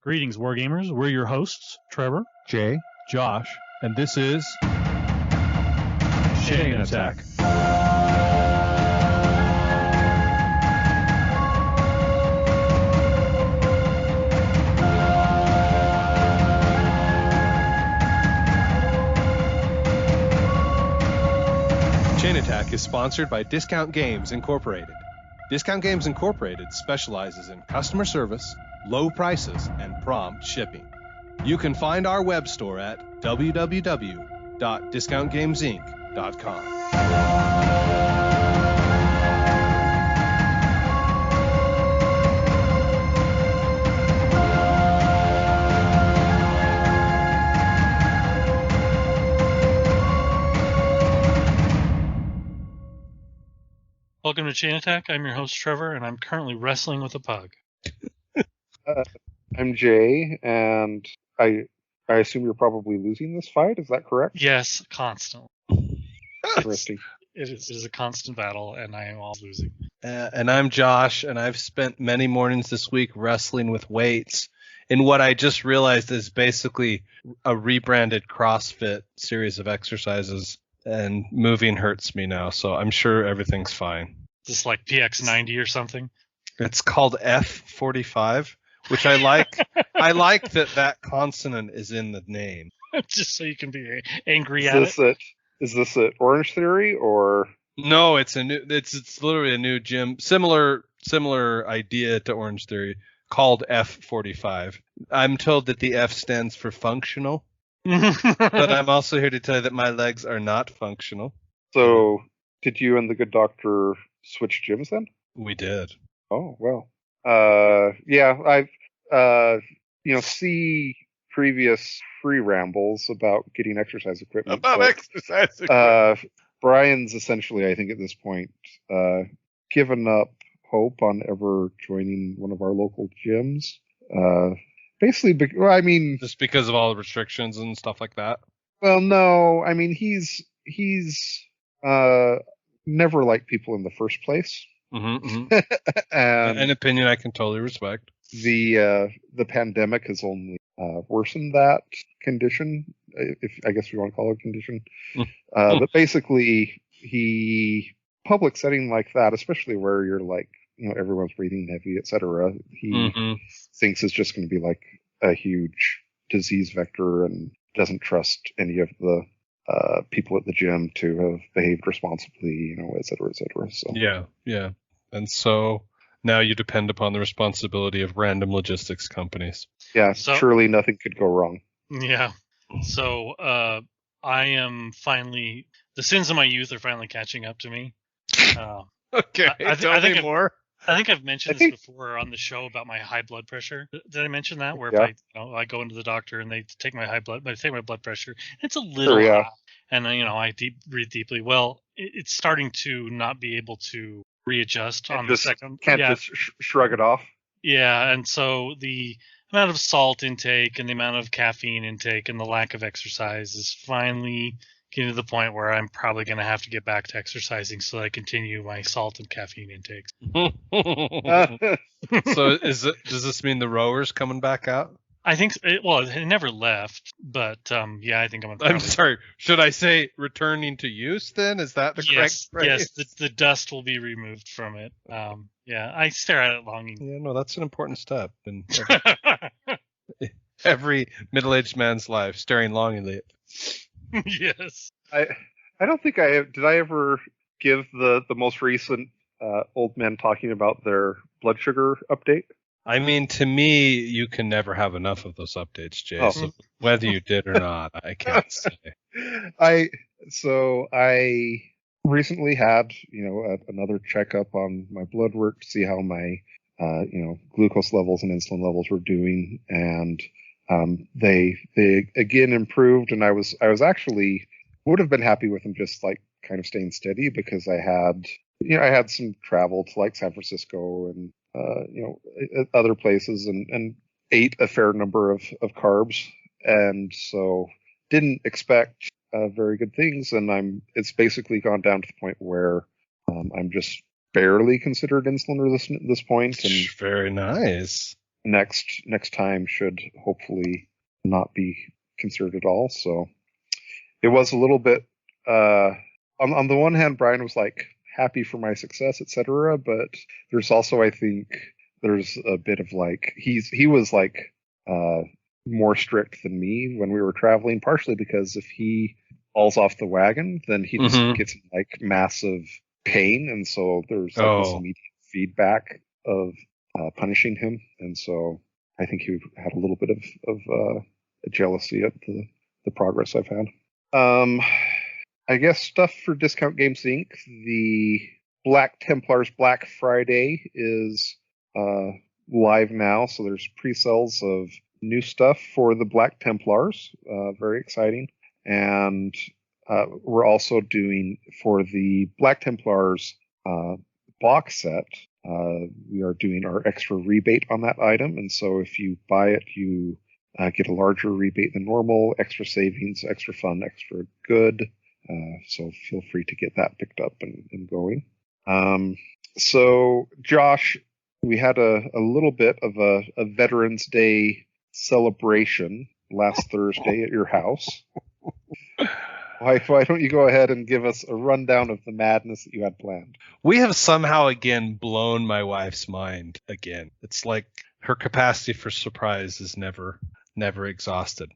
Greetings, Wargamers. We're your hosts, Trevor, Jay, Josh, and this is Chain Attack. Chain Attack is sponsored by Discount Games Incorporated. Discount Games Incorporated specializes in customer service, low prices, and prompt shipping. You can find our web store at www.discountgamesinc.com. Welcome to Chain Attack. I'm your host, Trevor, and I'm currently wrestling with a pug. I'm Jay, and I assume you're probably losing this fight. Is that correct? Yes, constantly. Interesting. It is a constant battle, and I am always losing. And I'm Josh, and I've spent many mornings this week wrestling with weights in what I just realized is basically a rebranded CrossFit series of exercises, and moving hurts me now, so I'm sure everything's fine. Just like PX90 or something? It's called F45, which I like. I like that consonant is in the name. Just so you can be angry at it. Is this an Orange Theory or? No, it's literally a new gym, similar idea to Orange Theory, called F45. I'm told that the F stands for functional, but I'm also here to tell you that my legs are not functional. So, did you and the good doctor switch gyms then? We did. Oh well. Yeah, I've see previous free rambles about getting exercise equipment. Brian's essentially, I think at this point, given up hope on ever joining one of our local gyms. Basically, just because of all the restrictions and stuff like that. Well, no, I mean he's never liked people in the first place. Mm-hmm. An opinion I can totally respect. The pandemic has only worsened that condition, if I guess we want to call it a condition. But basically, public setting like that, especially where you're like, everyone's breathing heavy, etc. He thinks it's just going to be like a huge disease vector and doesn't trust any of the people at the gym to have behaved responsibly, etc. So yeah. And so now you depend upon the responsibility of random logistics companies. Yeah, surely nothing could go wrong. Yeah. So I am finally, the sins of my youth are finally catching up to me. Okay, tell me more. I think I've mentioned this before on the show about my high blood pressure. Did I mention that? Where if I go into the doctor and they take my blood pressure, it's a little high, and I breathe deeply. Well, it's starting to not be able to readjust on the second. Can't just shrug it off. Yeah, and so the amount of salt intake and the amount of caffeine intake and the lack of exercise is finally getting to the point where I'm probably going to have to get back to exercising so that I continue my salt and caffeine intakes. So does this mean the rower's coming back out? I think it never left, but I think I'm sorry, should I say returning to use then? Is that the correct phrase? Yes, the dust will be removed from it. I stare at it longing. Yeah, no, that's an important step in every middle-aged man's life, staring longingly at Yes. I don't think did I ever give the most recent old men talking about their blood sugar update? I mean, to me, you can never have enough of those updates, Jay. So whether you did or not, I can't say. I recently had another checkup on my blood work to see how my glucose levels and insulin levels were doing, and they again improved, and I was actually would have been happy with them just like kind of staying steady, because I had some travel to like San Francisco and other places and ate a fair number of carbs, and so didn't expect very good things, and it's basically gone down to the point where I'm just barely considered insulin resistant at this point. And very nice. next time should hopefully not be considered at all. So it was a little bit on the one hand, Brian was like happy for my success, etc. But there's also, I think, there's a bit of like he was like more strict than me when we were traveling, partially because if he falls off the wagon, then he just gets like massive pain, and so there's like this immediate feedback of punishing him, and so I think he had a little bit of jealousy at the progress I've had. I guess stuff for Discount Games Inc. The Black Templars Black Friday is live now, so there's pre-sales of new stuff for the Black Templars. Very exciting. And we're also doing for the Black Templars box set, we are doing our extra rebate on that item. And so if you buy it, you get a larger rebate than normal, extra savings, extra fun, extra good. So feel free to get that picked up and going. So Josh, we had a little bit of a Veterans Day celebration last Thursday at your house. Why don't you go ahead and give us a rundown of the madness that you had planned? We have somehow again blown my wife's mind again. It's like her capacity for surprise is never exhausted.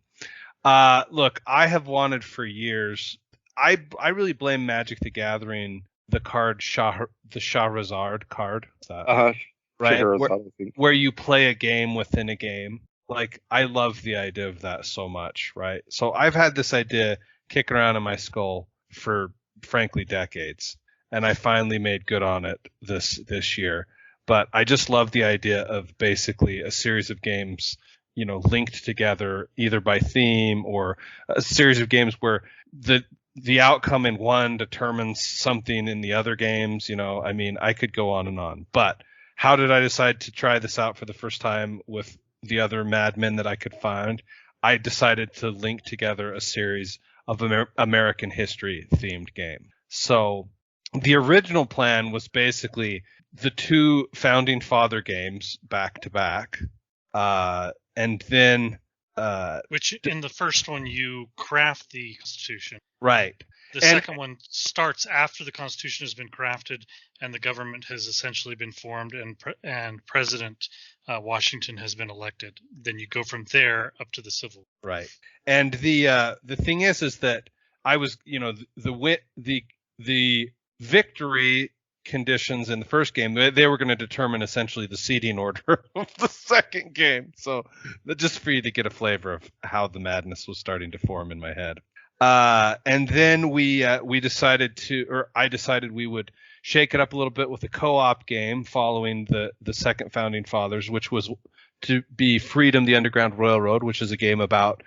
Look, I have wanted for years. I really blame Magic the Gathering, the card the Shahrazad card. Right? Where you play a game within a game. Like, I love the idea of that so much, right? So I've had this idea kicking around in my skull for, frankly, decades. And I finally made good on it this year. But I just love the idea of basically a series of games, linked together either by theme or a series of games where the outcome in one determines something in the other games. I mean, I could go on and on. But how did I decide to try this out for the first time with the other madmen that I could find? I decided to link together a series of American history themed game. So the original plan was basically the two founding father games back to back. And then which in the first one you craft the Constitution. Right. The second one starts after the Constitution has been crafted and the government has essentially been formed and President Washington has been elected. Then you go from there up to the Civil War. Right. And the thing is that I was, the victory conditions in the first game, they were going to determine essentially the seeding order of the second game. So just for you to get a flavor of how the madness was starting to form in my head. And then I decided we would shake it up a little bit with a co-op game following the second founding fathers, which was to be Freedom, the Underground Railroad, which is a game about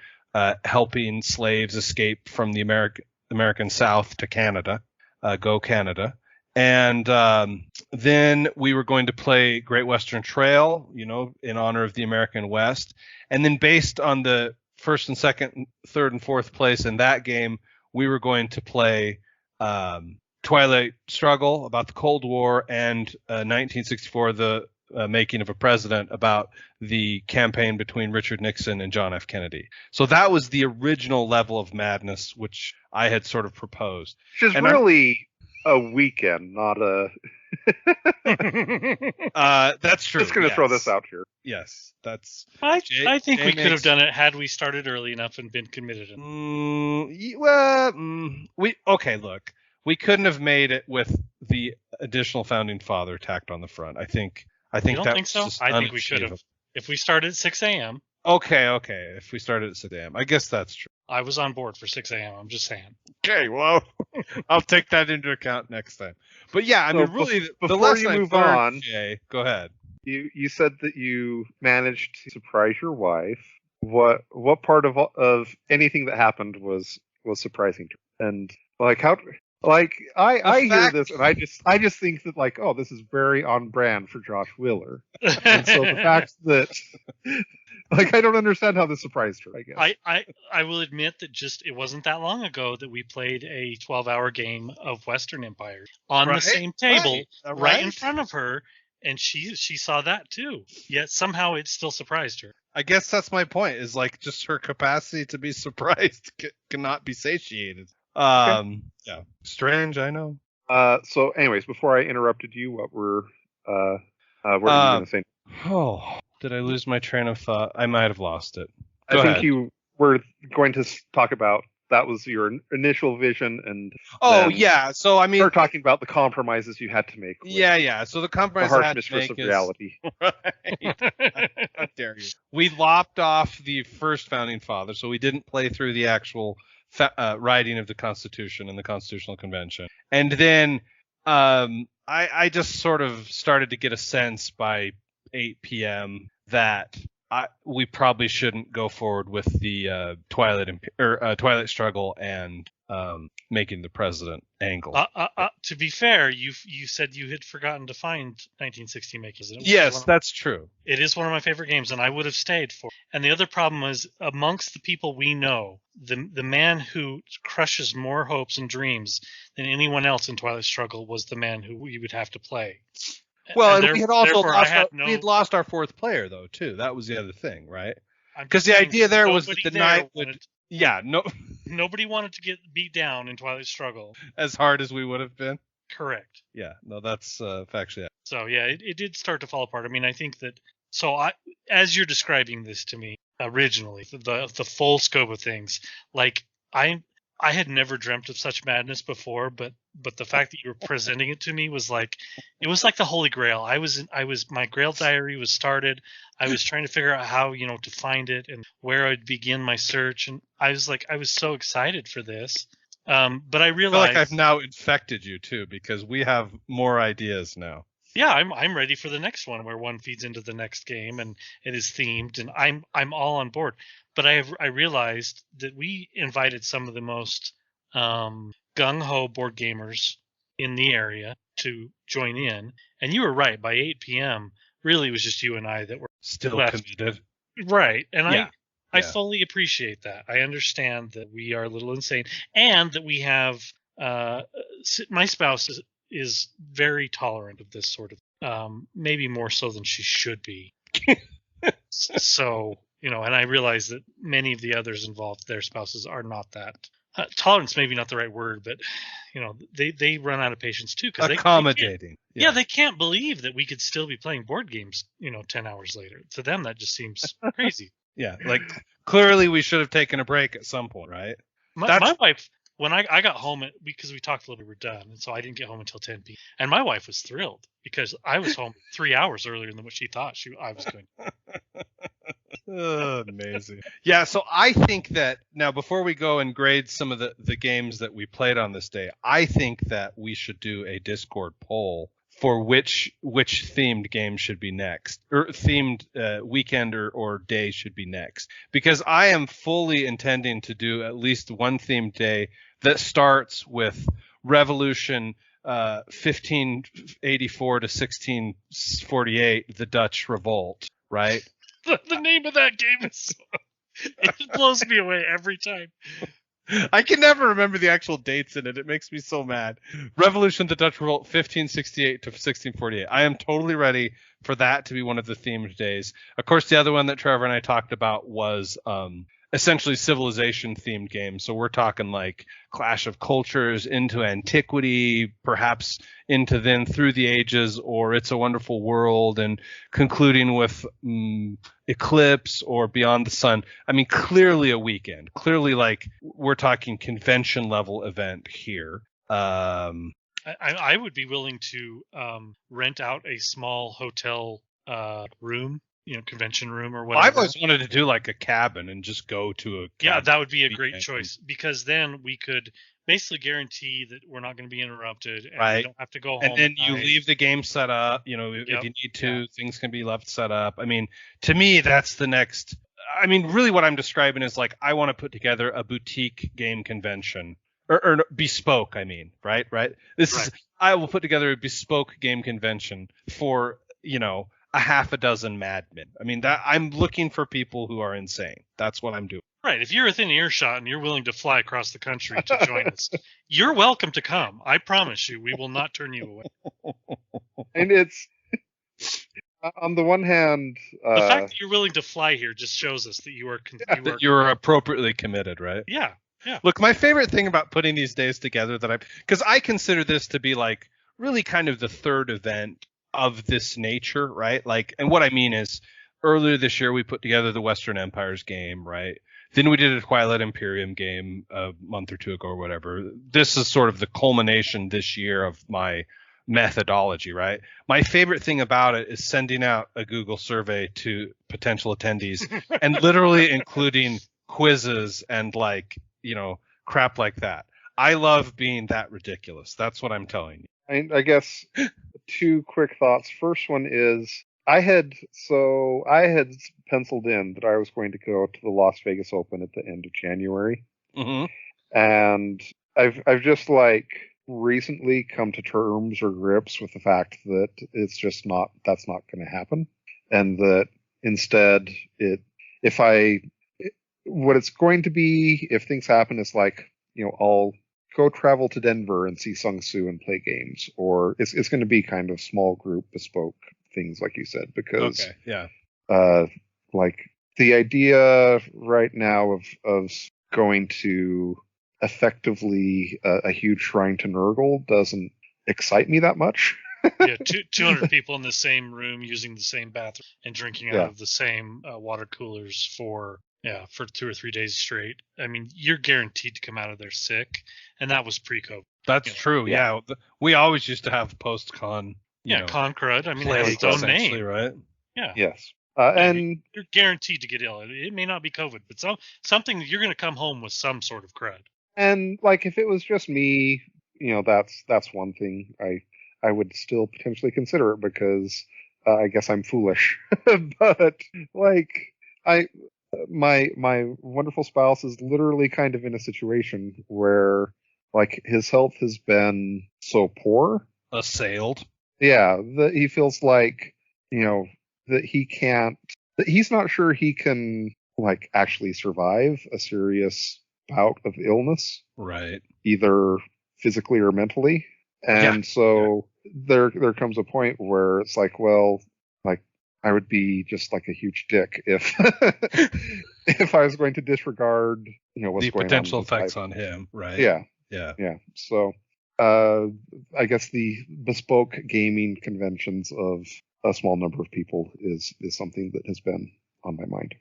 helping slaves escape from the American South to Canada. Go Canada. And then we were going to play Great Western Trail, in honor of the American West. And then based on the first and second, third and fourth place in that game, we were going to play Twilight Struggle about the Cold War and 1964, the Making of a President, about the campaign between Richard Nixon and John F. Kennedy. So that was the original level of madness, which I had sort of proposed. Which is really a weekend, not a... That's true. Just going to throw this out here. Yes, that's... I think we could have done it had we started early enough and been committed. Look, we couldn't have made it with the additional founding father tacked on the front. I think you don't think so? I think we should have. If we started at 6 a.m. Okay. If we started at 6 a.m., I guess that's true. I was on board for 6 a.m. I'm just saying. Okay, well, I'll take that into account next time. But yeah, I mean, really, before you move on, Jay, go ahead. You said that you managed to surprise your wife. What part of anything that happened was surprising to her? And like how? Like I hear this and I just think that like, oh, this is very on brand for Josh Wheeler. And so the fact that like I don't understand how this surprised her, I guess. I will admit that it wasn't that long ago that we played a 12-hour game of Western Empire on the same table right in front of her, and she saw that too. Yet somehow it still surprised her. I guess that's my point. Is like just her capacity to be surprised cannot be satiated. Okay. Yeah, strange. I know. So, anyways, before I interrupted you, what were you going to say? Oh, did I lose my train of thought? I might have lost it. I think you were going to talk about that was your initial vision, and yeah. So I mean, we're talking about the compromises you had to make. Yeah. So the compromise the harsh I had mistress to make of reality. Right. How dare you? We lopped off the first founding father, so we didn't play through the actual writing of the Constitution and the Constitutional Convention, and then I just sort of started to get a sense by 8 p.m. that we probably shouldn't go forward with the Twilight Struggle and making the president angle. To be fair, you said you had forgotten to find 1960 Makers. Yes, that's true. It is one of my favorite games, and I would have stayed for. And the other problem is, amongst the people we know, the man who crushes more hopes and dreams than anyone else in Twilight Struggle was the man who we would have to play. Well, and we had also lost our fourth player, though, too. That was the other thing, right? Because the idea there was that the knight would... Nobody wanted to get beat down in Twilight Struggle. As hard as we would have been? Correct. Yeah, no, that's factually... So, yeah, it did start to fall apart. I mean, I think that... So, as you're describing this to me originally, the full scope of things, like, I had never dreamt of such madness before, but the fact that you were presenting it to me was like, it was like the Holy Grail. My Grail diary was started. I was trying to figure out how, to find it and where I'd begin my search. And I was so excited for this. But I realized, I feel like I've now infected you too, because we have more ideas now. Yeah, I'm ready for the next one where one feeds into the next game and it is themed, and I'm all on board. But I realized that we invited some of the most gung-ho board gamers in the area to join in, and you were right. By 8 p.m., really it was just you and I that were still left. Committed. Right, and I fully appreciate that. I understand that we are a little insane, and that we have my spouse is very tolerant of this sort of maybe more so than she should be. So, and I realize that many of the others involved, their spouses are not that. Tolerance maybe not the right word, but they run out of patience too, because accommodating. They can't believe that we could still be playing board games 10 hours later. To them that just seems crazy. Yeah, like clearly we should have taken a break at some point, right? My wife, when I got home, because we talked a little bit, we were done, and so I didn't get home until 10 p.m. And my wife was thrilled because I was home 3 hours earlier than what she thought I was going to. Amazing. Yeah, so I think that now before we go and grade some of the games that we played on this day, I think that we should do a Discord poll for which themed game should be next, or themed weekend or day should be next, because I am fully intending to do at least one themed day that starts with Revolution 1584 to 1648, the Dutch Revolt, right? The name of that game is it blows me away every time. I can never remember the actual dates in it. It makes me so mad. Revolution, the Dutch Revolt, 1568 to 1648. I am totally ready for that to be one of the themed days. Of course, the other one that Trevor and I talked about was essentially civilization-themed games. So we're talking like Clash of Cultures into antiquity, perhaps into then Through the Ages or It's a Wonderful World, and concluding with Eclipse or Beyond the Sun. I mean, clearly a weekend. Clearly, like, we're talking convention-level event here. I would be willing to rent out a small hotel room, convention room or whatever. I've always wanted to do like a cabin and just go to a cabin. Yeah, that would be a great choice, because then we could basically guarantee that we're not going to be interrupted, and we don't have to go home. And then you leave the game set up, if you need to, things can be left set up. I mean, to me, that's the next. I mean, really what I'm describing is like, I want to put together a boutique game convention. Or bespoke, I mean, right? I will put together a bespoke game convention for, a half a dozen madmen. I mean, that I'm looking for people who are insane. That's what I'm doing. Right. If you're within earshot and you're willing to fly across the country to join us, you're welcome to come. I promise you, we will not turn you away. And it's On the one hand, the fact that you're willing to fly here just shows us that you're appropriately committed, right? Yeah. Look, my favorite thing about putting these days together because I consider this to be like really kind of the third event of this nature, right? Like, and what I mean is earlier this year we put together the Western Empires game, right? Then we did a Twilight Imperium game a month or two ago or whatever. This is sort of the culmination this year of my methodology, right? My favorite thing about it is sending out a Google survey to potential attendees and literally including quizzes and like, crap like that. I love being that ridiculous. That's what I'm telling you. I guess two quick thoughts. First one is I had penciled in that I was going to go to the Las Vegas Open at the end of January. Mm-hmm. And I've just like recently come to terms or grips with the fact that that's not going to happen. And that instead what it's going to be if things happen is like, I'll go travel to Denver and see Sung Soo and play games, or it's going to be kind of small group bespoke things like you said, because like the idea right now of going to effectively a huge shrine to Nurgle doesn't excite me that much. Yeah, 200 people in the same room using the same bathroom and drinking out of the same water coolers for 2 or 3 days straight. I mean, you're guaranteed to come out of there sick, and that was pre-COVID. That's true. Yeah. We always used to have post-con. Con crud. I mean, it has its own name, right? Yeah. Yes. And you're guaranteed to get ill. It may not be COVID, but something that you're going to come home with some sort of crud. And like, if it was just me, that's one thing. I would still potentially consider it because I guess I'm foolish. But like, my wonderful spouse is literally kind of in a situation where like his health has been so poor, assailed. Yeah, that he feels like, that he's not sure he can like actually survive a serious bout of illness, right? Either physically or mentally. And so there comes a point where it's like, well, like I would be just like a huge dick if if I was going to disregard, what's the going potential on effects on him, right? Yeah. So I guess the bespoke gaming conventions of a small number of people is something that has been on my mind.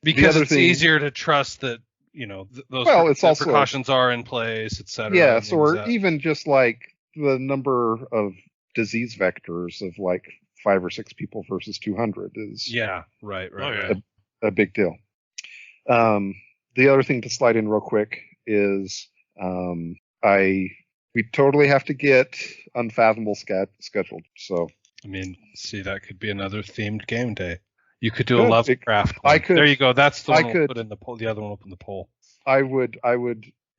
Because it's easier to trust that, those precautions are in place, etc. Yes, or even just like the number of disease vectors of like 5 or 6 people versus 200 is right. A big deal. The other thing to slide in real quick is we totally have to get Unfathomable scheduled. So I mean, see, that could be another themed game day. You could do a Lovecraft one. There you go. That's the one we'll put in the poll. The other one will put in the poll. I would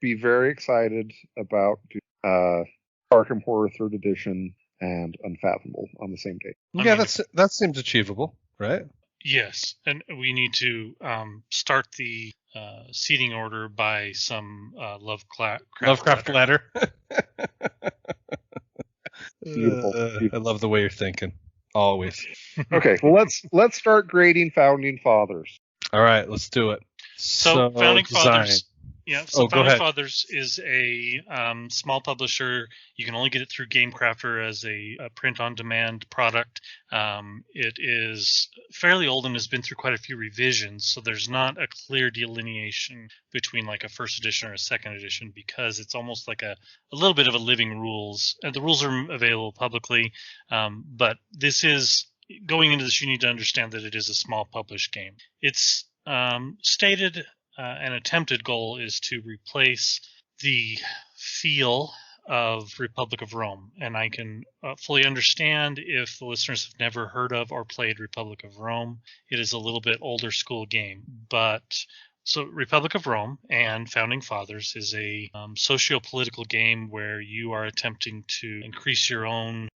be very excited about Arkham Horror 3rd Edition and Unfathomable on the same day. Yeah, that seems achievable, right? Yes, and we need to start the seating order by some Lovecraft letter. Beautiful. I love the way you're thinking. Always. Okay, well let's start grading Founding Fathers. All right, let's do it. So Founding Fathers. Yeah, so Founding Fathers is a small publisher. You can only get it through GameCrafter as a print-on-demand product. It is fairly old and has been through quite a few revisions, so there's not a clear delineation between like a first edition or a second edition because it's almost like a little bit of a living rules. And the rules are available publicly, but this is going into this. You need to understand that it is a small published game. It's stated. An attempted goal is to replace the feel of Republic of Rome. And I can fully understand if the listeners have never heard of or played Republic of Rome. It is a little bit older school game. So Republic of Rome and Founding Fathers is a socio-political game where you are attempting to increase your own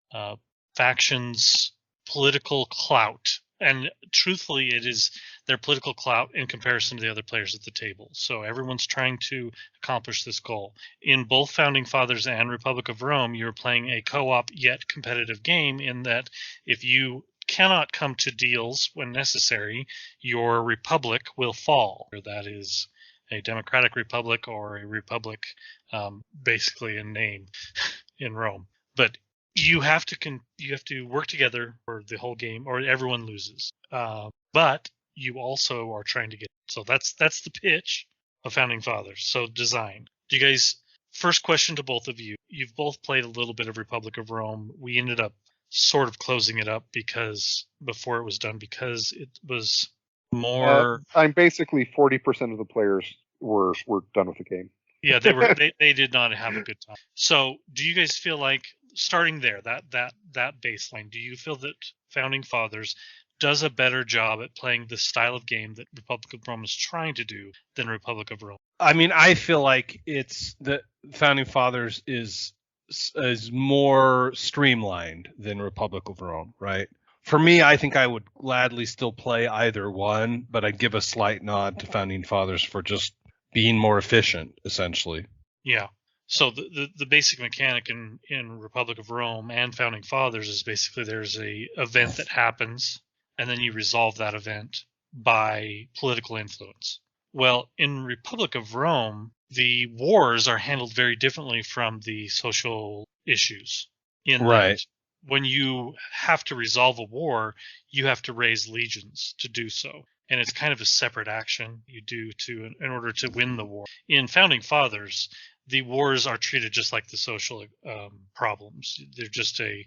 faction's political clout. And truthfully, it is their political clout in comparison to the other players at the table. So everyone's trying to accomplish this goal. In both Founding Fathers and Republic of Rome, you're playing a co-op yet competitive game in that if you cannot come to deals when necessary, your republic will fall. That is a democratic republic or a republic, basically in name, in Rome. But you have to work together for the whole game, or everyone loses. But you also are trying to get. So that's the pitch of Founding Fathers. So design. Do you guys? First question to both of you. You've both played a little bit of Republic of Rome. We ended up sort of closing it up before it was done because it was more. I'm basically 40% of the players were done with the game. Yeah, they did not have a good time. So, do you guys feel like starting there, that baseline? Do you feel that Founding Fathers does a better job at playing the style of game that Republic of Rome is trying to do than Republic of Rome? I mean, I feel like it's the Founding Fathers is more streamlined than Republic of Rome, right? For me, I think I would gladly still play either one, but I'd give a slight nod to Founding Fathers for just being more efficient, essentially. Yeah. So the basic mechanic in Republic of Rome and Founding Fathers is basically there's a event that happens, and then you resolve that event by political influence. Well, in Republic of Rome, the wars are handled very differently from the social issues. That when you have to resolve a war, you have to raise legions to do so. And it's kind of a separate action you do in order to win the war. In Founding Fathers, the wars are treated just like the social problems. They're just it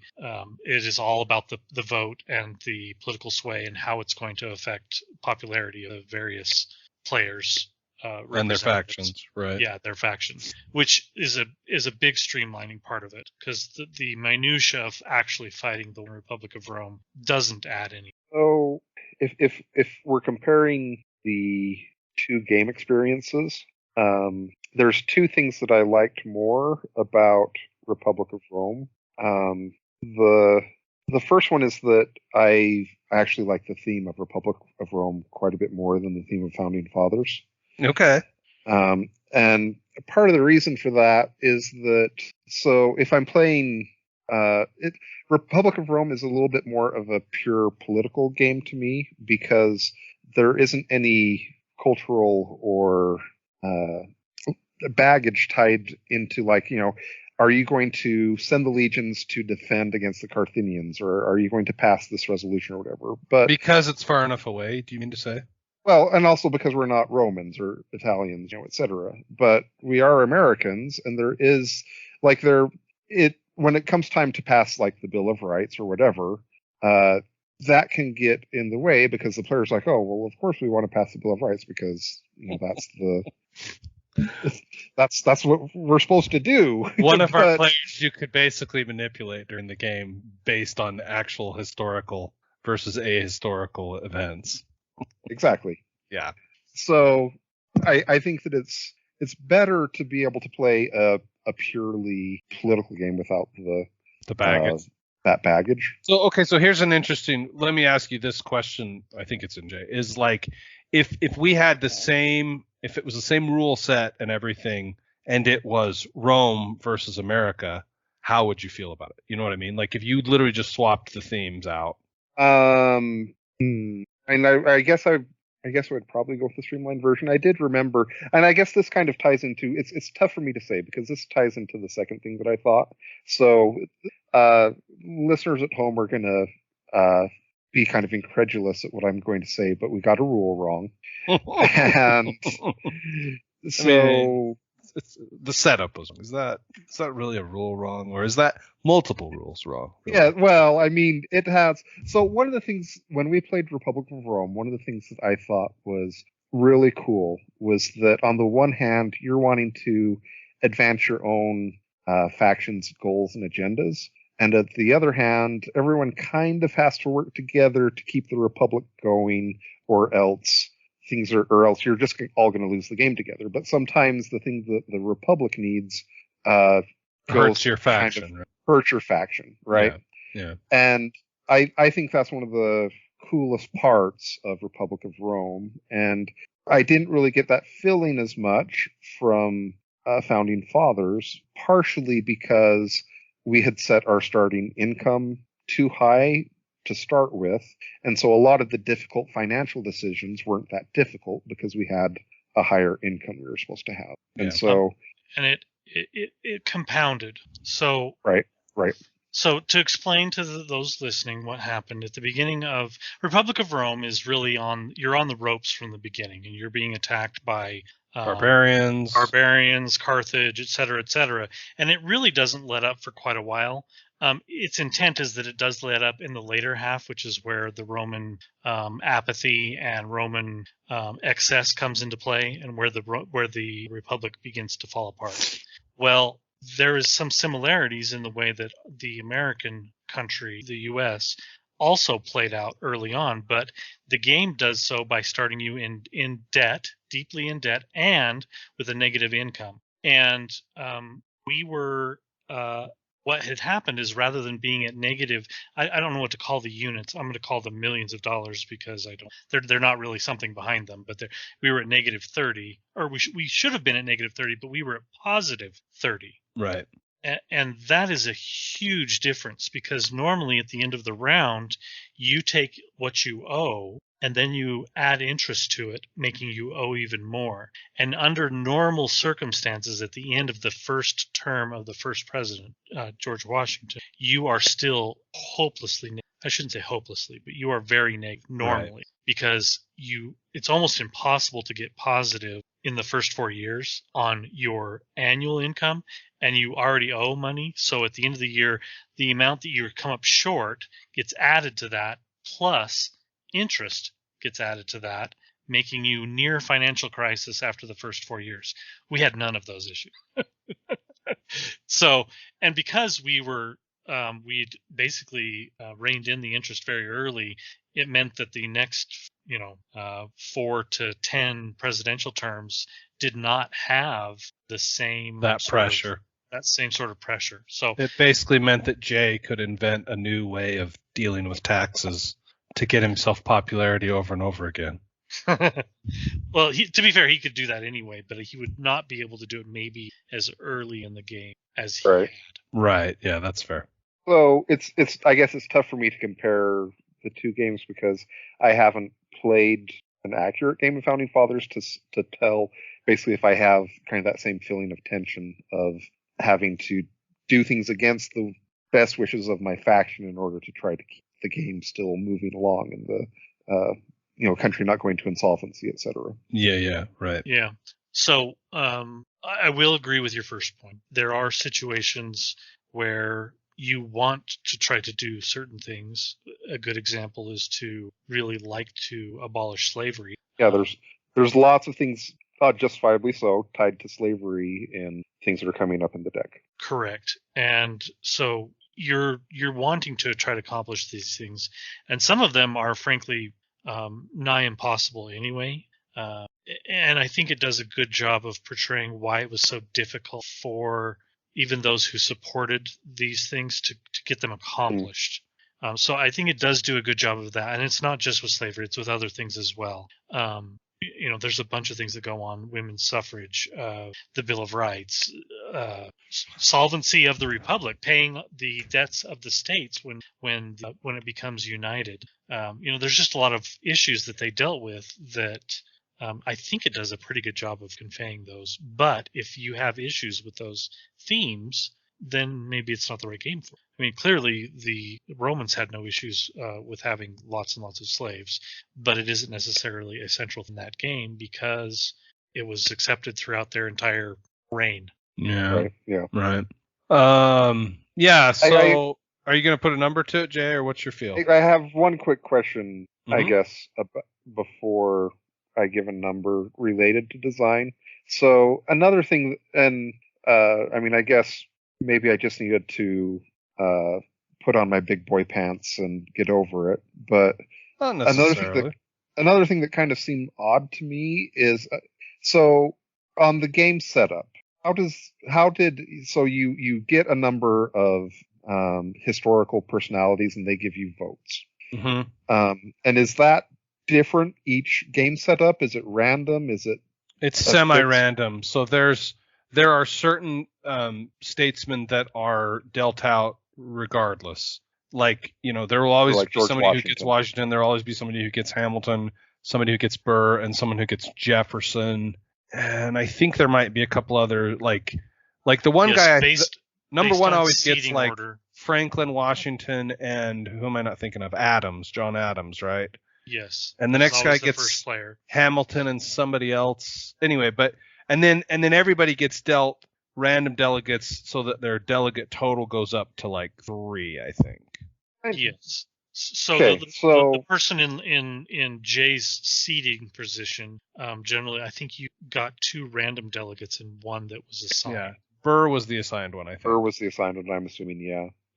is all about the vote and the political sway and how it's going to affect popularity of various players. And their factions, right? Yeah, their factions, which is a big streamlining part of it, because the minutia of actually fighting the Republic of Rome doesn't add any. So, if we're comparing the two game experiences, there's two things that I liked more about Republic of Rome. The first one is that I actually like the theme of Republic of Rome quite a bit more than the theme of Founding Fathers. Okay. And part of the reason for that is that, so if I'm playing, Republic of Rome is a little bit more of a pure political game to me because there isn't any cultural or baggage tied into, like, are you going to send the legions to defend against the Carthaginians, or are you going to pass this resolution or whatever? But because it's far enough away, do you mean to say? Well, and also because we're not Romans or Italians, etc. But we are Americans, and there is when it comes time to pass like the Bill of Rights or whatever, that can get in the way because the player's like, oh, well, of course we want to pass the Bill of Rights because that's what we're supposed to do. One of our players you could basically manipulate during the game based on actual historical versus ahistorical events. Exactly. Yeah. So I think that it's better to be able to play a purely political game without the baggage. That baggage. So here's an interesting. Let me ask you this question. I think it's NJ. Is like if we had if it was the same rule set and everything, and it was Rome versus America, how would you feel about it? You know what I mean? Like if you literally just swapped the themes out. And I guess I would probably go with the streamlined version. I did remember, and I guess this kind of ties into, it's tough for me to say because this ties into the second thing that I thought. So listeners at home are going to be kind of incredulous at what I'm going to say, but we got a rule wrong. And so it's the setup was, is that really a rule wrong, or is that multiple rules wrong? Really? Yeah, well, I mean, it has. So one of the things when we played Republic of Rome, one of the things that I thought was really cool was that on the one hand, you're wanting to advance your own factions, goals, and agendas. And at the other hand, everyone kind of has to work together to keep the Republic going, or else you're just all going to lose the game together. But sometimes the thing that the Republic needs hurts your faction, hurts your faction, right? Yeah. And I think that's one of the coolest parts of Republic of Rome, and I didn't really get that feeling as much from Founding Fathers, partially because we had set our starting income too high to start with, and so a lot of the difficult financial decisions weren't that difficult because we had a higher income we were supposed to have. And so and it compounded. So right. So to explain to those listening what happened at the beginning of Republic of Rome is really you're on the ropes from the beginning, and you're being attacked by barbarians, Carthage, etc., and it really doesn't let up for quite a while. Its intent is that it does let up in the later half, which is where the Roman apathy and Roman excess comes into play, and where the Republic begins to fall apart. Well, there is some similarities in the way that the American country, the U.S., also played out early on, but the game does so by starting you in debt, deeply in debt, and with a negative income. And what had happened is, rather than being at negative, I don't know what to call the units. I'm going to call them millions of dollars because they're not really something behind them, but we were at negative 30, or we should have been at negative 30, but we were at positive 30. Right. And that is a huge difference, because normally at the end of the round, you take what you owe and then you add interest to it, making you owe even more. And under normal circumstances, at the end of the first term of the first president, George Washington, you are still hopelessly, I shouldn't say hopelessly, but you are very negative normally, right, because it's almost impossible to get positive in the first 4 years on your annual income, and you already owe money. So at the end of the year, the amount that you come up short gets added to that, plus interest gets added to that, making you near financial crisis after the first 4 years. We had none of those issues. So, and because we'd basically reined in the interest very early, it meant that the next 4 to 10 presidential terms did not have the same pressure. That same sort of pressure. So it basically meant that Jay could invent a new way of dealing with taxes to get himself popularity over and over again. Well, to be fair, he could do that anyway, but he would not be able to do it maybe as early in the game as he had. Right. Yeah, that's fair. So I guess it's tough for me to compare the two games because I haven't played an accurate game of Founding Fathers to tell basically if I have kind of that same feeling of tension of having to do things against the best wishes of my faction in order to try to keep the game still moving along and the country not going to insolvency, etc. Yeah, right. Yeah. So I will agree with your first point. There are situations where you want to try to do certain things. A good example is to really like to abolish slavery. Yeah, there's lots of things, justifiably so, tied to slavery and things that are coming up in the deck. Correct. And so you're wanting to try to accomplish these things, and some of them are frankly nigh impossible anyway. And I think it does a good job of portraying why it was so difficult for even those who supported these things to get them accomplished. So I think it does do a good job of that. And it's not just with slavery, it's with other things as well. There's a bunch of things that go on: women's suffrage, the Bill of Rights, solvency of the Republic, paying the debts of the states when it becomes united. There's just a lot of issues that they dealt with that I think it does a pretty good job of conveying those. But if you have issues with those themes, then maybe it's not the right game for it. I mean, clearly the Romans had no issues with having lots and lots of slaves, but it isn't necessarily essential in that game because it was accepted throughout their entire reign. Yeah. Right. Yeah. Right. Yeah. So, are you going to put a number to it, Jay, or what's your feel? I have one quick question, I guess, before I give a number related to design. So another thing, and I guess maybe I just needed to put on my big boy pants and get over it. But not necessarily. Another thing that kind of seemed odd to me is so on the game setup, you get a number of historical personalities and they give you votes. Mm-hmm. And is that different each game setup? Is it random? Is it? It's semi-random. So there are certain statesmen that are dealt out regardless. Like, there will always be somebody who gets Washington. There will always be somebody who gets Hamilton, somebody who gets Burr, and someone who gets Jefferson. And I think there might be a couple other like the one guy. Number one always gets like order. Franklin, Washington, and who am I not thinking of? Adams, John Adams, right? Yes. And the next guy gets Hamilton and somebody else. Anyway, and then everybody gets dealt random delegates so that their delegate total goes up to like 3, I think. Yes. So the person in Jay's seating position, generally, I think you got 2 random delegates and 1 that was assigned. Yeah. Burr was the assigned one, I think. Burr was the assigned one, I'm assuming,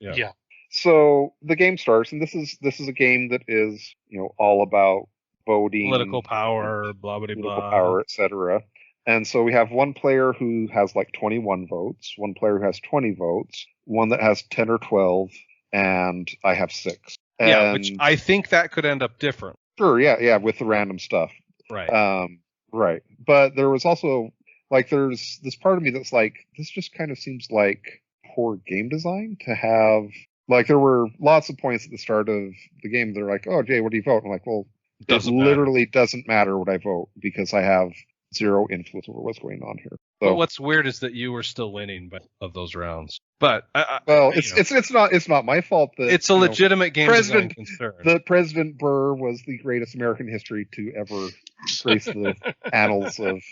Yeah. So the game starts, and this is a game that is, all about voting, political power, blah blah blah, political power, etc. And so we have one player who has like 21 votes, one player who has 20 votes, one that has 10 or 12, and I have 6. Yeah, which I think that could end up different. Sure, yeah, with the random stuff. Right. Right. But there was also like there's this part of me that's like, this just kind of seems like poor game design to have. Like, there were lots of points at the start of the game. They're like, "Oh, Jay, what do you vote?" I'm like, "Well, it literally doesn't matter what I vote because I have 0 influence over what's going on here." So, but what's weird is that you were still winning of those rounds. But it's not my fault that it's a legitimate game design concern. The President Burr was the greatest American history to ever grace the annals of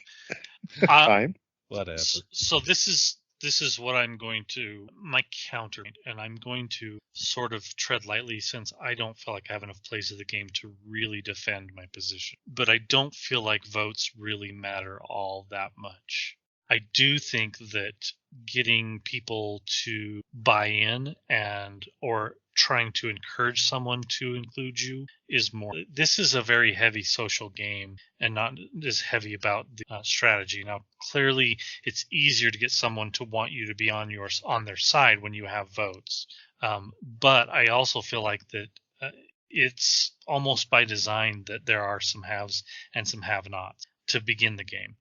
time. Whatever. So this is what I'm going to, my counter, and I'm going to sort of tread lightly since I don't feel like I have enough plays of the game to really defend my position. But I don't feel like votes really matter all that much. I do think that getting people to buy in or trying to encourage someone to include you is more. This is a very heavy social game and not as heavy about the strategy. Now, clearly, it's easier to get someone to want you to be on their side when you have votes. But I also feel like that it's almost by design that there are some haves and some have-nots to begin the game.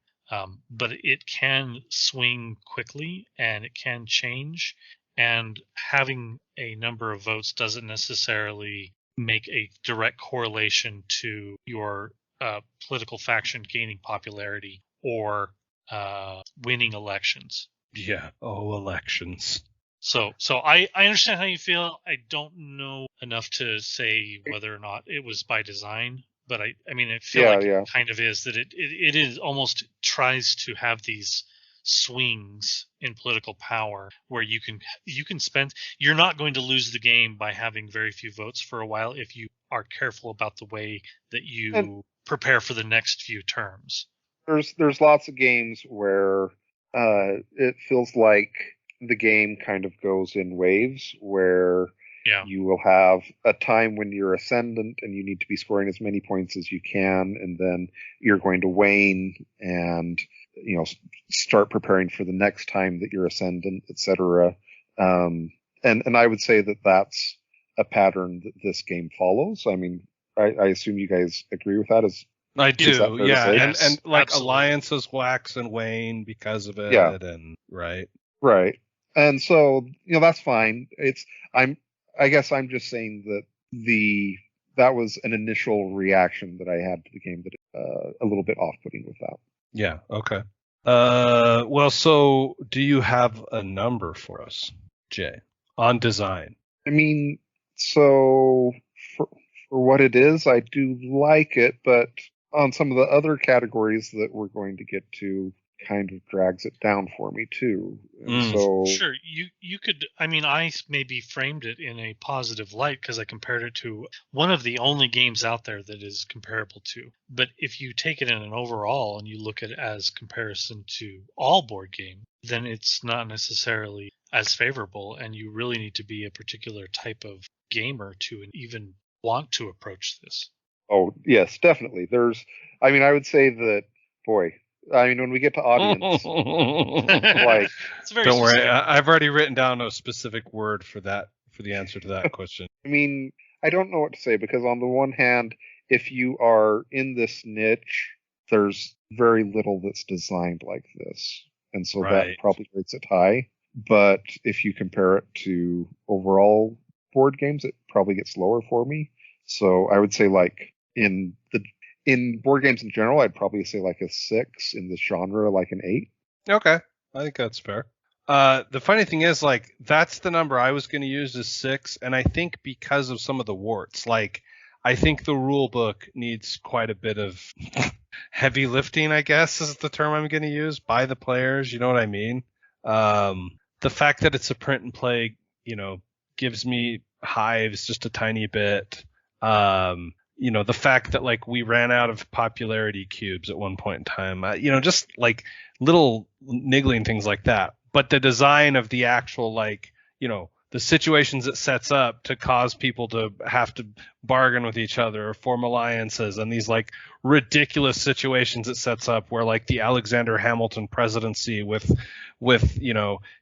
But it can swing quickly and it can change. And having a number of votes doesn't necessarily make a direct correlation to your political faction gaining popularity or winning elections. Yeah. Oh, elections. So I understand how you feel. I don't know enough to say whether or not it was by design. But I feel like it kind of is that it is almost tries to have these swings in political power where you can spend. You're not going to lose the game by having very few votes for a while if you are careful about the way that you prepare for the next few terms. There's lots of games where it feels like the game kind of goes in waves where. Yeah. You will have a time when you're ascendant and you need to be scoring as many points as you can, and then you're going to wane and start preparing for the next time that you're ascendant, etc. And I would say that that's a pattern that this game follows. I mean, I assume you guys agree with that. I do, yeah. Yes, and like absolutely. Alliances wax and wane because of it, and right. And so that's fine. I guess I'm just saying that that was an initial reaction that I had to the game that a little bit off-putting with that. Yeah. Okay. Well, so do you have a number for us, Jay, on design? I mean, so for what it is, I do like it, but on some of the other categories that we're going to get to, kind of drags it down for me too. So sure, you could. I mean, I maybe framed it in a positive light because I compared it to one of the only games out there that is comparable to. But if you take it in an overall and you look at it as comparison to all board game, then it's not necessarily as favorable, and you really need to be a particular type of gamer to even want to approach this. Oh yes, definitely. I would say that, boy. I mean, when we get to audience, like, don't worry, I've already written down a specific word for that, for the answer to that question. I mean, I don't know what to say, because on the one hand, if you are in this niche, there's very little that's designed like this. And so that probably rates it high. But if you compare it to overall board games, it probably gets lower for me. So I would say, like, in board games in general, I'd probably say like a 6. In the genre, like an 8. Okay. I think that's fair. The funny thing is, like, that's the number I was going to use is 6. And I think because of some of the warts, like, I think the rule book needs quite a bit of heavy lifting, I guess is the term I'm going to use, by the players. You know what I mean? The fact that it's a print and play, gives me hives just a tiny bit. The fact that, like, we ran out of popularity cubes at one point in time, just like little niggling things like that. But the design of the actual, like, the situations it sets up to cause people to have to bargain with each other or form alliances, and these, like, ridiculous situations it sets up where, like, the Alexander Hamilton presidency with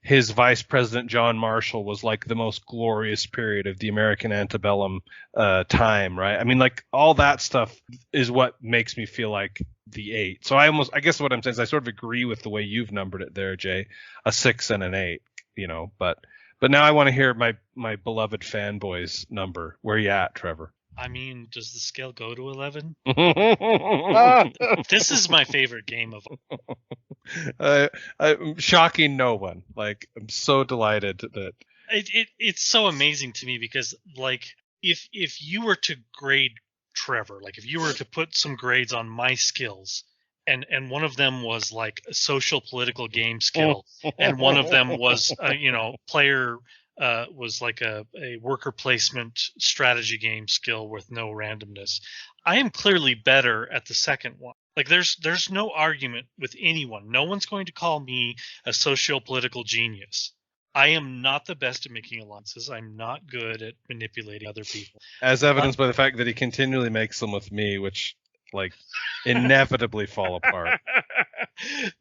his vice president John Marshall was, like, the most glorious period of the American antebellum time, right? I mean, like, all that stuff is what makes me feel like the 8. So I guess what I'm saying is I sort of agree with the way you've numbered it there, Jay, a 6 and an 8, but now I want to hear my beloved fanboys number. Where you at, Trevor? I mean, does the scale go to 11? This is my favorite game of all. I'm shocking no one. Like, I'm so delighted that it's so amazing to me, because, like, if you were to grade Trevor, like, if you were to put some grades on my skills, and one of them was like a social political game skill, and one of them was player was like a worker placement strategy game skill with no randomness, I am clearly better at the second one. Like, there's no argument with anyone. No one's going to call me a socio-political genius. I am not the best at making alliances. I'm not good at manipulating other people. As evidenced by the fact that he continually makes them with me, which, like, inevitably fall apart.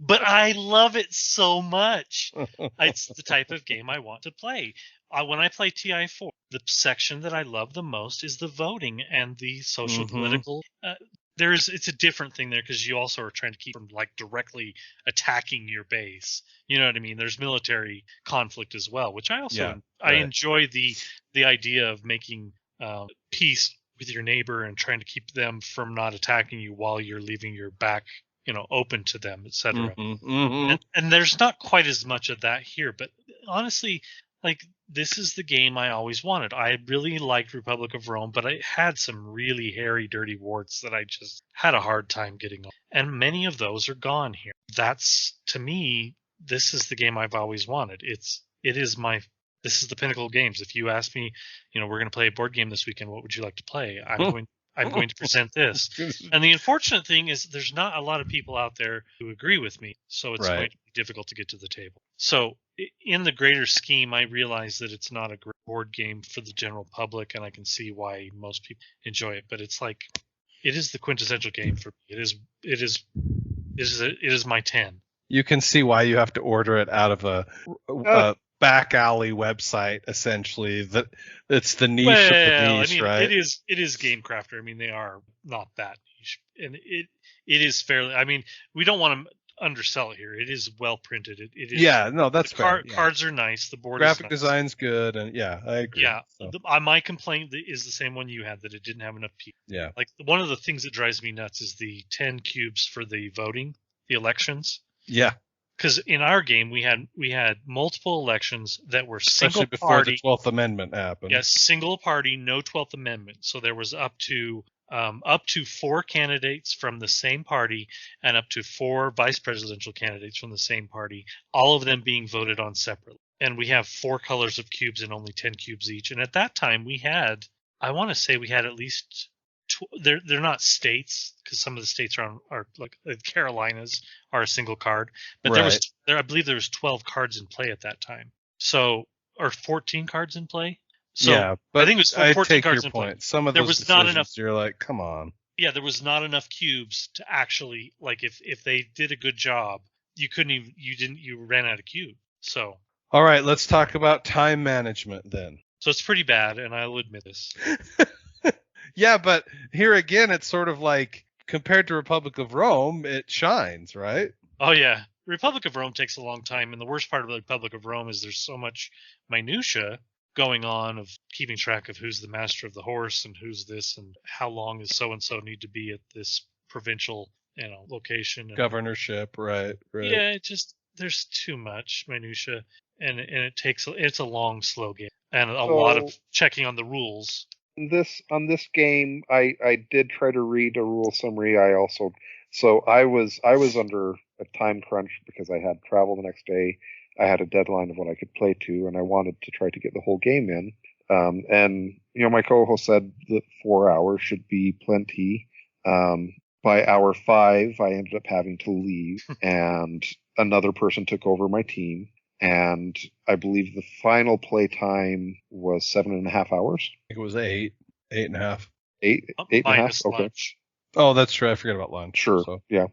But I love it so much. It's the type of game I want to play. When I play TI4, the section that I love the most is the voting and the social political. It's a different thing there, because you also are trying to keep from, like, directly attacking your base. You know what I mean? There's military conflict as well, which I also I enjoy the idea of making peace with your neighbor and trying to keep them from not attacking you while you're leaving your back, open to them, etc. And there's not quite as much of that here, but honestly, like, this is the game I always wanted. I really liked Republic of Rome, but I had some really hairy, dirty warts that I just had a hard time getting on. And many of those are gone here. That's, to me, this is the game I've always wanted. This is the pinnacle of games. If you ask me, we're going to play a board game this weekend, what would you like to play? I'm going to present this. And the unfortunate thing is there's not a lot of people out there who agree with me, so it's going to be difficult to get to the table. So in the greater scheme, I realize that it's not a great board game for the general public, and I can see why most people enjoy it. But it's like, it is the quintessential game for me. It is my 10. You can see why you have to order it out of a back alley website, essentially. That it's the niche of the niche, right? It is Game Crafter. I mean, they are not that niche, and it is fairly. I mean, we don't want to undersell it here. It is well printed. It is. Yeah, no, that's fair. Cards are nice. The board graphic is nice. design's good, and I agree. Yeah, so. My complaint is the same one you had, that it didn't have enough people. Yeah, like, one of the things that drives me nuts is the 10 cubes for the voting, the elections. Yeah. Because in our game we had multiple elections that were single Especially before party. the 12th Amendment happened. Yes, single party, no 12th Amendment. So there was up to 4 candidates from the same party and up to 4 vice presidential candidates from the same party, all of them being voted on separately. And we have 4 colors of cubes and only 10 cubes each. And at that time we had, I want to say we had at least they're not states, because some of the states are like the Carolinas are a single card, but I believe there was 12 cards in play at that time. So, or 14 cards in play. So yeah, but I think it was 14 cards in play. Some of there those was not enough. You're like, come on. Yeah, there was not enough cubes to actually, like, if they did a good job, you ran out of cube. So. All right, let's talk about time management then. So it's pretty bad, and I'll admit this. Yeah, but here again, it's sort of like compared to Republic of Rome, it shines, right? Oh yeah, Republic of Rome takes a long time, and the worst part of the Republic of Rome is there's so much minutia going on of keeping track of who's the master of the horse and who's this and how long is so and so need to be at this provincial location and governorship, right. Yeah, it just there's too much minutia, and it's a long, slow game and a lot of checking on the rules. On this game, I did try to read a rule summary. I was under a time crunch because I had travel the next day. I had a deadline of what I could play to, and I wanted to try to get the whole game in. And my co-host said that 4 hours should be plenty. By hour 5, I ended up having to leave, and another person took over my team. And I believe the final play time was 7.5 hours. I think it was 8.5. 8.5. Okay. Lunch. Oh, that's true. I forget about lunch. Sure. So. Yeah.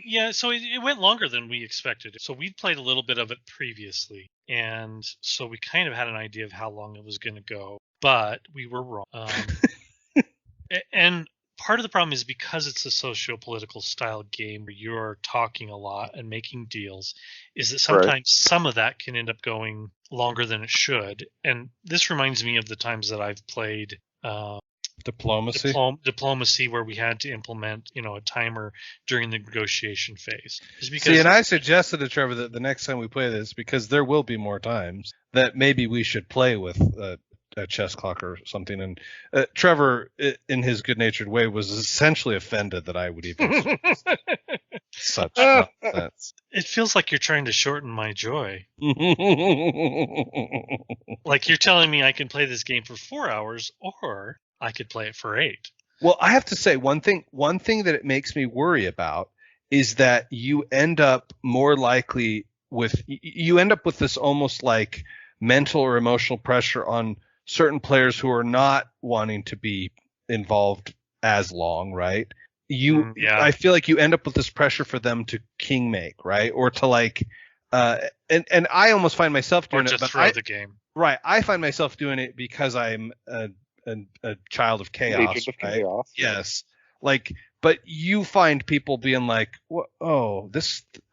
Yeah, so it went longer than we expected. So we'd played a little bit of it previously, and so we kind of had an idea of how long it was going to go, but we were wrong. And part of the problem is because it's a socio-political style game where you're talking a lot and making deals, is that sometimes some of that can end up going longer than it should. And this reminds me of the times that I've played diplomacy where we had to implement a timer during the negotiation phase. See, and I suggested to Trevor that the next time we play this, because there will be more times, that maybe we should play with a chess clock or something. And Trevor, in his good-natured way, was essentially offended that I would even such nonsense. It feels like you're trying to shorten my joy. Like you're telling me I can play this game for 4 hours, or I could play it for 8. Well, I have to say one thing that it makes me worry about is that you end up more likely with this almost like mental or emotional pressure on certain players who are not wanting to be involved as long, right? I feel like you end up with this pressure for them to king make, right? Or to and I almost find myself doing it, but throw the game. Right. I find myself doing it because I'm a child of chaos. Agent of chaos. Yes. But you find people being like,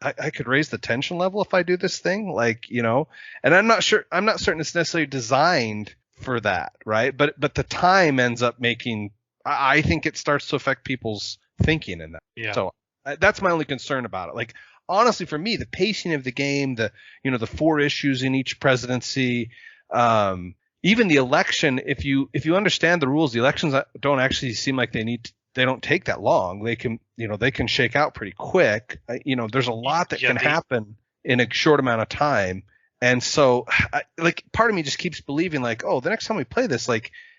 I could raise the tension level if I do this thing, and I'm not certain it's necessarily designed for that, right? But the time ends up making, I think it starts to affect people's thinking in that. Yeah. So that's my only concern about it. Honestly, for me, the pacing of the game, the 4 issues in each presidency, even the election, if you understand the rules, the elections don't actually seem like they don't take that long. They can shake out pretty quick. There's a lot that can happen in a short amount of time. And so part of me just keeps believing the next time we play this,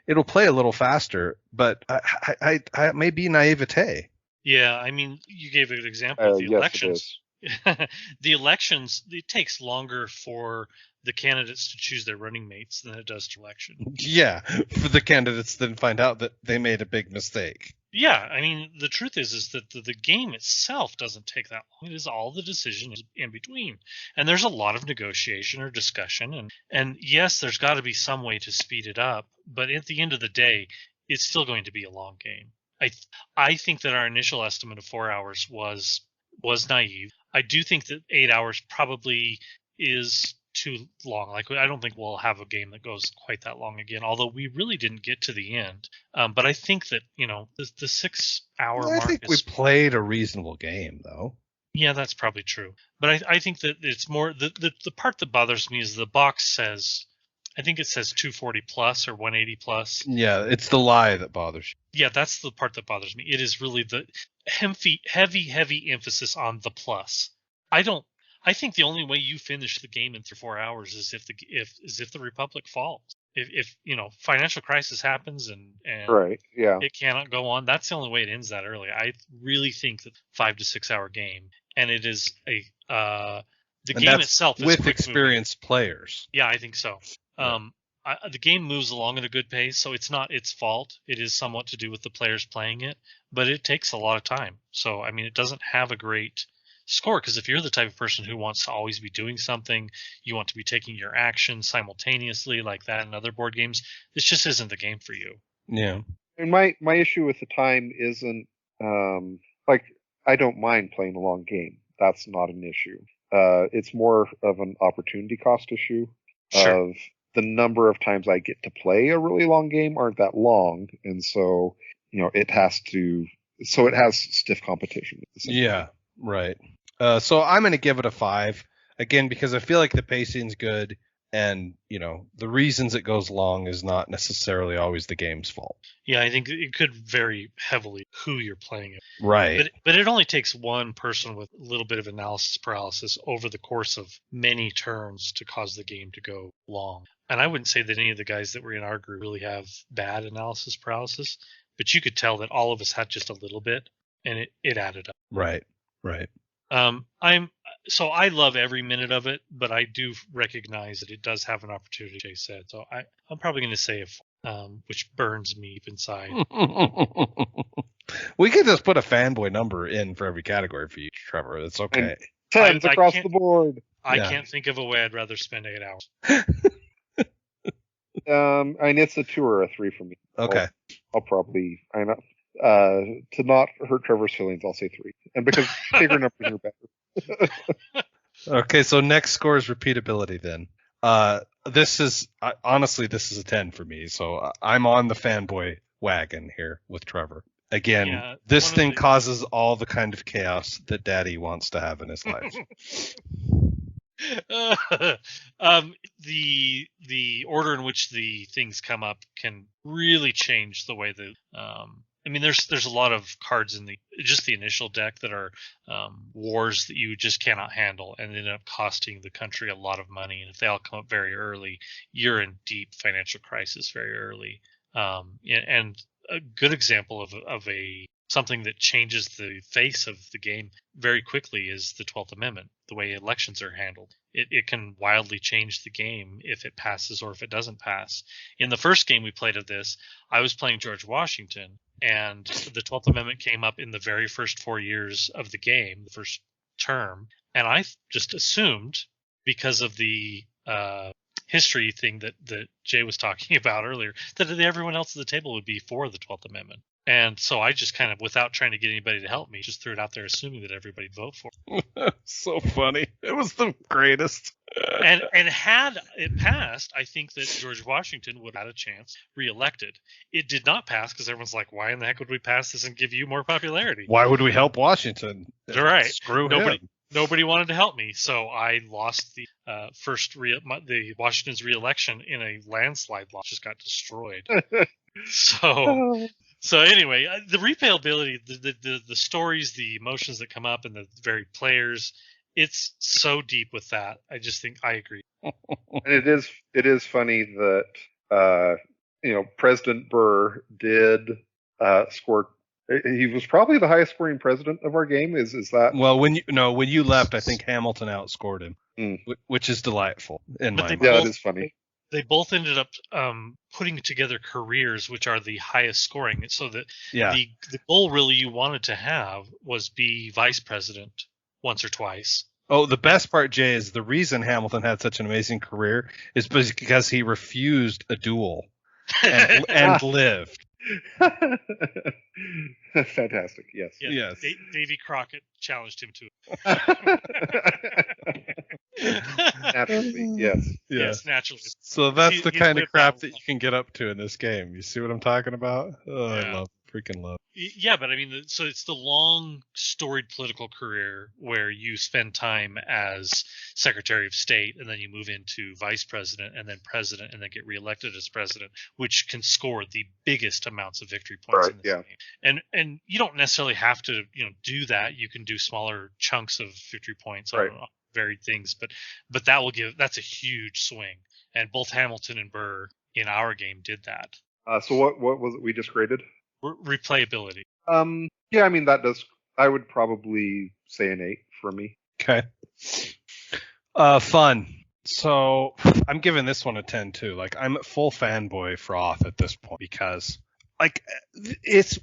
it'll play a little faster, but I may be naivete. Yeah. I mean, you gave an example of the elections. The elections, it takes longer for the candidates to choose their running mates than it does to election. Yeah, for the candidates then find out that they made a big mistake. Yeah, I mean, the truth is that the game itself doesn't take that long. It is all the decisions in between. And there's a lot of negotiation or discussion. And yes, there's got to be some way to speed it up. But at the end of the day, it's still going to be a long game. I think that our initial estimate of 4 hours was naive. I do think that 8 hours probably is too long. I don't think we'll have a game that goes quite that long again, although we really didn't get to the end. But I think that, the 6 hour mark. I think we played a reasonable game, though. Yeah, that's probably true. But I think that it's more the part that bothers me is the box says, I think it says 240 plus or 180 plus. Yeah, it's the lie that bothers you. Yeah, that's the part that bothers me. It is really the heavy emphasis on the plus. I think the only way you finish the game in 4 hours is if the Republic falls. If financial crisis happens and right, yeah, it cannot go on. That's the only way it ends that early. I really think that 5 to 6 hour game, and it is the game itself is with experienced players. Yeah, I think so. Yeah. The game moves along at a good pace, so it's not its fault. It is somewhat to do with the players playing it, but it takes a lot of time. So I mean, it doesn't have a great score, because if you're the type of person who wants to always be doing something, you want to be taking your action simultaneously like that in other board games, this just isn't the game for you. Yeah. And my issue with the time isn't like I don't mind playing a long game. That's not an issue. It's more of an opportunity cost issue of the number of times I get to play a really long game aren't that long, and so it has stiff competition. Yeah, right. So I'm going to give it a 5 again because I feel like the pacing's good. And, the reasons it goes long is not necessarily always the game's fault. Yeah, I think it could vary heavily who you're playing it. Right. But it only takes one person with a little bit of analysis paralysis over the course of many turns to cause the game to go long. And I wouldn't say that any of the guys that were in our group really have bad analysis paralysis, but you could tell that all of us had just a little bit, and it added up. Right. I love every minute of it, but I do recognize that it does have an opportunity, Jay said. So I'm probably going to say which burns me deep inside. We could just put a fanboy number in for every category for you, Trevor. It's okay. And 10s across the board. I can't think of a way I'd rather spend 8 hours. It's a 2 or a 3 for me. Okay. I'll probably to not hurt Trevor's feelings, I'll say 3. And because bigger numbers are better. Okay, so next score is repeatability then. This is a 10 for me. So I'm on the fanboy wagon here with Trevor. Again, this thing causes all the kind of chaos that Daddy wants to have in his life. The order in which the things come up can really change the way that there's a lot of cards in the initial deck that are wars that you just cannot handle and end up costing the country a lot of money. And if they all come up very early, you're in deep financial crisis very early. And a good example of something that changes the face of the game very quickly is the 12th Amendment, the way elections are handled. It can wildly change the game if it passes or if it doesn't pass. In the first game we played of this, I was playing George Washington, and the 12th Amendment came up in the very first 4 years of the game, the first term, and I just assumed, because of the history thing that Jay was talking about earlier, that everyone else at the table would be for the 12th Amendment. And so I just kind of, without trying to get anybody to help me, just threw it out there assuming that everybody'd vote for it. So funny. It was the greatest. And had it passed, I think that George Washington would have had a chance reelected. It did not pass because everyone's like, why in the heck would we pass this and give you more popularity? Why would we help Washington? You're right. Screw him. Nobody wanted to help me, so I lost the the Washington's reelection in a landslide loss. Just got destroyed. So anyway, the replayability, the stories, the emotions that come up, and the varied players, it's so deep with that. I just think I agree. And it is funny that President Burr did score. He was probably the highest scoring president of our game. Is that? Well, when you left, I think Hamilton outscored him, which is delightful in my mind. Yeah, it is funny. They both ended up putting together careers which are the highest scoring. So that the goal really you wanted to have was be vice president once or twice. Oh, the best part, Jay, is the reason Hamilton had such an amazing career is because he refused a duel and lived. Fantastic. Yes. Yes. Davy Crockett challenged him to it. Naturally, yes. Yes, naturally. So that's the kind of crap that you can get up to in this game. You see what I'm talking about? Oh, yeah. Freaking love. Yeah, but I mean, so it's the long, storied political career where you spend time as Secretary of State, and then you move into Vice President, and then President, and then get reelected as President, which can score the biggest amounts of victory points in this game. And you don't necessarily have to, do that. You can do smaller chunks of victory points on varied things, but that's a huge swing. And both Hamilton and Burr in our game did that. So what was it we just graded? Replayability. Yeah, I mean that does. I would probably say an 8 for me. Okay. Fun. So I'm giving this one a 10 too. Like I'm at full fanboy froth at this point because it's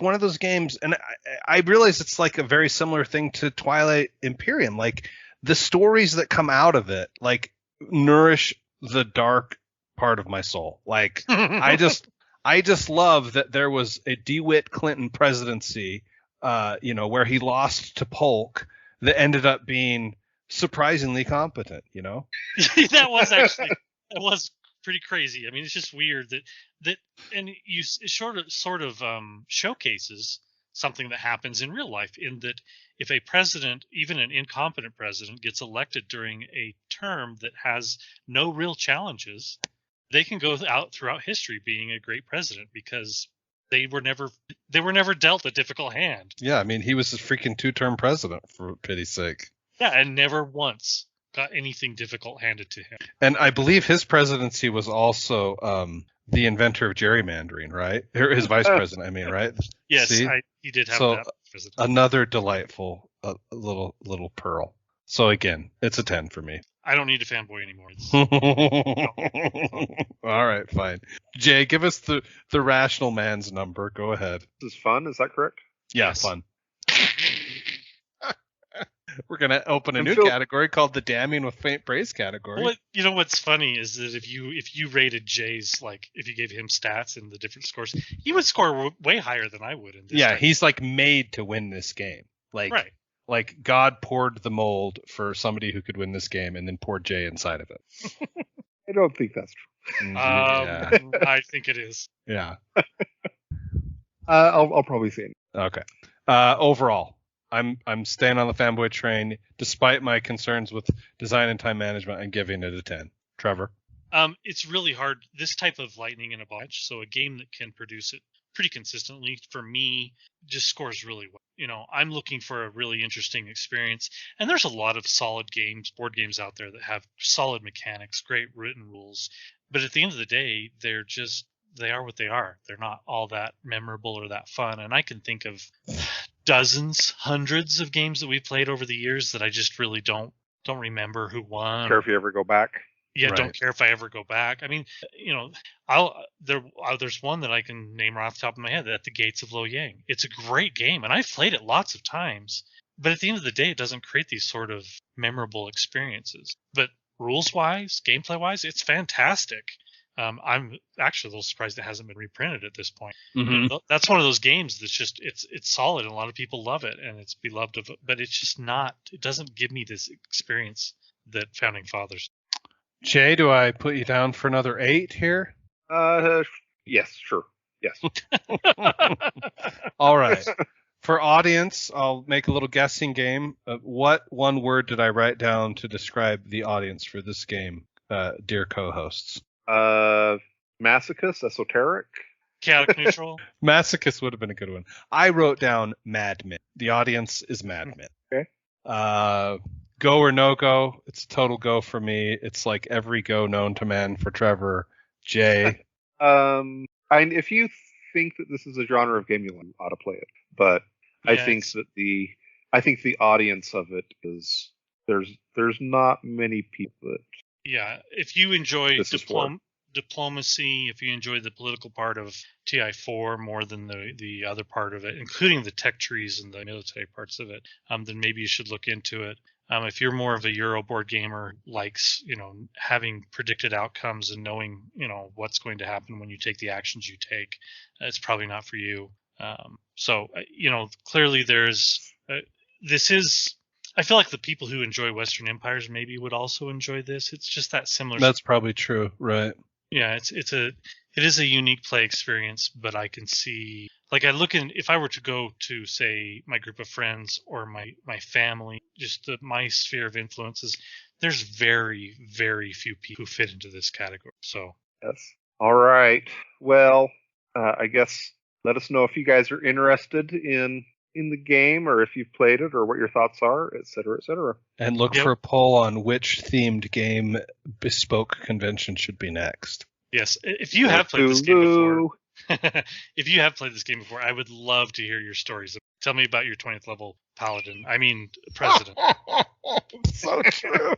one of those games, and I realize it's like a very similar thing to Twilight Imperium. Like the stories that come out of it, like nourish the dark part of my soul. Like I just love that there was a DeWitt Clinton presidency, where he lost to Polk that ended up being surprisingly competent, That was pretty crazy. I mean, it's just weird that and it sort of showcases something that happens in real life, in that if a president, even an incompetent president, gets elected during a term that has no real challenges, they can go out throughout history being a great president because they were never dealt a difficult hand. Yeah, I mean, he was a freaking 2-term president, for pity's sake. Yeah, and never once got anything difficult handed to him. And I believe his presidency was also the inventor of gerrymandering, right? Or his vice president, I mean, right? Yes, he did have that presidency. Another delightful little pearl. So again, it's a 10 for me. I don't need a fanboy anymore. All right, fine. Jay, give us the rational man's number. Go ahead. This is fun. Is that correct? Yeah, Yes. Fun. We're going to open a new category called the damning with faint praise category. Well, what's funny is that if you rated Jay's, like, if you gave him stats and the different scores, he would score way higher than I would in this. Yeah, he's like made to win this game. Like, right. Like God poured the mold for somebody who could win this game and then poured Jay inside of it. I don't think that's true. Yeah. I think it is. Yeah. I'll probably say it. Okay. Overall, I'm staying on the fanboy train despite my concerns with design and time management and giving it a 10. Trevor? It's really hard. This type of lightning in a batch, so a game that can produce it pretty consistently, for me, just scores really well. I'm looking for a really interesting experience, and there's a lot of solid games, board games out there that have solid mechanics, great written rules, but at the end of the day, they are what they are. They're not all that memorable or that fun, and I can think of dozens, hundreds of games that we've played over the years that I just really don't remember who won. Care if you ever go back. Yeah, Right. Don't care if I ever go back. I mean, there's one that I can name right off the top of my head, At the Gates of Loyang. It's a great game, and I've played it lots of times. But at the end of the day, it doesn't create these sort of memorable experiences. But rules-wise, gameplay-wise, it's fantastic. I'm actually a little surprised it hasn't been reprinted at this point. Mm-hmm. That's one of those games that's just it's solid, and a lot of people love it, and it's beloved of. But it's just not. It doesn't give me this experience that Founding Fathers. Jay, do I put you down for another 8 here? Yes, sure. Yes. All right. For audience, I'll make a little guessing game. What one word did I write down to describe the audience for this game, dear co-hosts? Masochist, esoteric. Chaotic neutral. Masochist would have been a good one. I wrote down Madmen. The audience is Madmen. Okay. Go or no go? It's a total go for me. It's like every go known to man for Trevor. Jay. If you think that this is a genre of game, you ought to play it. But Yeah, I think the audience of it is there's not many people that. Yeah, if you enjoy This is for. diplomacy, if you enjoy the political part of TI4 more than the other part of it, including the tech trees and the military parts of it, then maybe you should look into it. If you're more of a Euro board gamer, likes, having predicted outcomes and knowing, what's going to happen when you take the actions you take, it's probably not for you. Clearly I feel like the people who enjoy Western Empires maybe would also enjoy this. It's just that similar. That's probably true, right? Yeah, it is a unique play experience, but I can see, like, if I were to go to, say, my group of friends or my family, just my sphere of influences, there's very, very few people who fit into this category. So Yes. All right. Well, I guess let us know if you guys are interested in the game, or if you've played it, or what your thoughts are, et cetera, et cetera. And look for a poll on which themed game bespoke convention should be next. yes, if you have played this game before, I would love to hear your stories. Tell me about your 20th level paladin. I mean, president. So true.